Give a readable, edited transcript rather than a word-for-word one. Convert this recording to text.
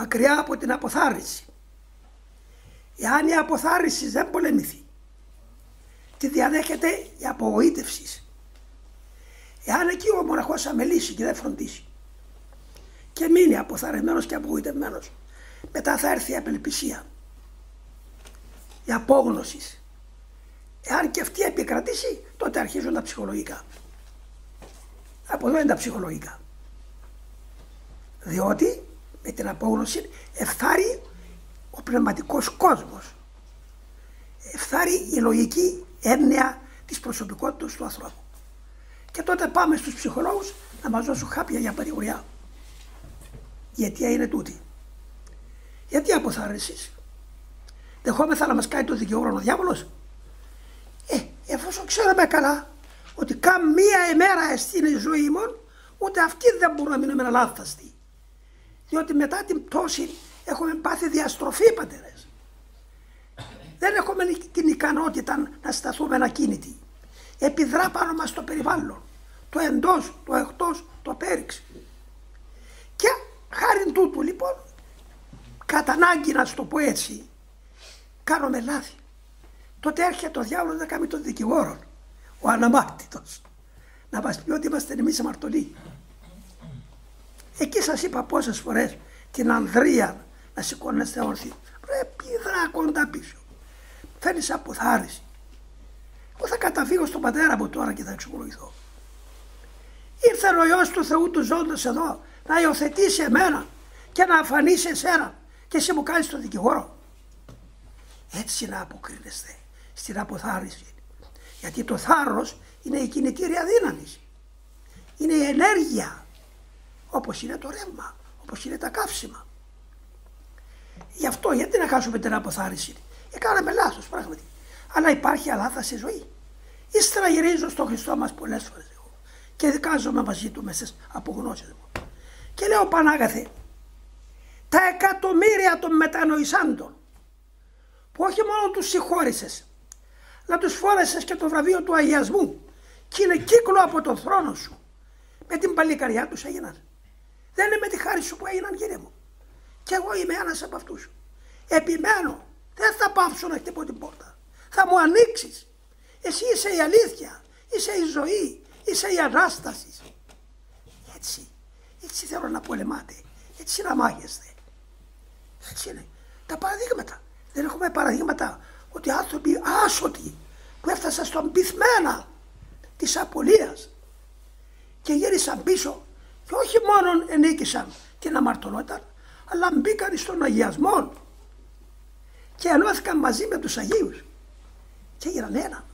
μακριά από την αποθάρρυνση. Εάν η αποθάρρυνση δεν πολεμηθεί, τη διαδέχεται η απογοήτευση. Εάν εκεί ο μοναχός αμελήσει και δεν φροντίσει και μείνει αποθαρρυνμένος και απογοητευμένος, μετά θα έρθει η απελπισία, η απόγνωση. Εάν και αυτή επικρατήσει, τότε αρχίζουν τα ψυχολογικά. Από εδώ είναι τα ψυχολογικά. Διότι με την απόγνωση εφθάρει ο πνευματικός κόσμος. Εφθάρει η λογική έννοια της προσωπικότητας του ανθρώπου. Και τότε πάμε στους ψυχολόγους να μας δώσουν χάπια για παρηγοριά. Η αιτία είναι τούτη. Γιατί αποθάρρυνσεις? Δεχόμεθα να μας κάνει το δικηγόρο ο διάβολος? Εφόσον ξέρουμε καλά ότι καν μία ημέρα στην ζωή μου, ούτε αυτή δεν μπορούμε να μείνουμε αλάθαστοι. Διότι μετά την πτώση έχουμε πάθει διαστροφή, πατέρες. Δεν έχουμε την ικανότητα να σταθούμε ακίνητοι. Επιδρά πάνω μας το περιβάλλον, το εντός, το εκτός, το πέριξ. Και χάριν τούτου λοιπόν, κατά ανάγκη να σου το πω έτσι, κάνουμε λάθη. Τότε έρχεται ο διάβολος να κάνει τον δικηγόρο, ο αναμάρτητος, να μας πει ότι είμαστε εμείς αμαρτωλοί. Εκεί σας είπα πόσες φορές την ανδρεία να σηκώνεστε όρθιοι. Πήδρα κοντά πίσω. Φαίνεις αποθάρρυνση. Εγώ θα καταφύγω στον πατέρα μου τώρα και θα εξομολογηθώ. Ήρθε ο Υιός του Θεού του ζώντος εδώ να υιοθετήσει εμένα και να αφανίσει εσένα και εσύ μου κάνεις τον δικηγόρο. Έτσι να αποκρίνεστε στην αποθάρρυνση. Γιατί το θάρρος είναι η κινητήρια δύναμη. Είναι η ενέργεια. Όπως είναι το ρεύμα, όπως είναι τα καύσιμα. Γι' αυτό γιατί να χάσουμε την αποθάρρυνση? Κάναμε λάθος πράγματι. Αλλά υπάρχει αλάθαστη ζωή. Ύστερα γυρίζω στον Χριστό μας πολλές φορές εγώ και δικάζομαι μαζί του μέσα στις απογνώσεις μου. Και λέω, Πανάγαθε, τα εκατομμύρια των μετανοησάντων που όχι μόνο τους συγχώρησες, αλλά τους φόρεσες και το βραβείο του αγιασμού και είναι κύκλο από τον θρόνο σου, με την παλικαριά τους έγιναν. Δεν είναι με τη χάρη σου που έγιναν, Κύριε μου. Και εγώ είμαι ένας από αυτούς. Επιμένω, δεν θα πάψω να χτυπώ την πόρτα. Θα μου ανοίξεις. Εσύ είσαι η αλήθεια, είσαι η ζωή, είσαι η Ανάσταση. Έτσι θέλω να πολεμάτε, έτσι να μάχεστε. Έτσι είναι. Τα παραδείγματα. Δεν έχουμε παραδείγματα ότι άνθρωποι άσωτοι που έφτασαν στον πυθμένα της απολίας και γύρισαν πίσω και όχι μόνο ενίκησαν την αμαρτωλότητα, αλλά μπήκαν στον αγιασμό και ενώθηκαν μαζί με τους Αγίους και έγιναν ένα.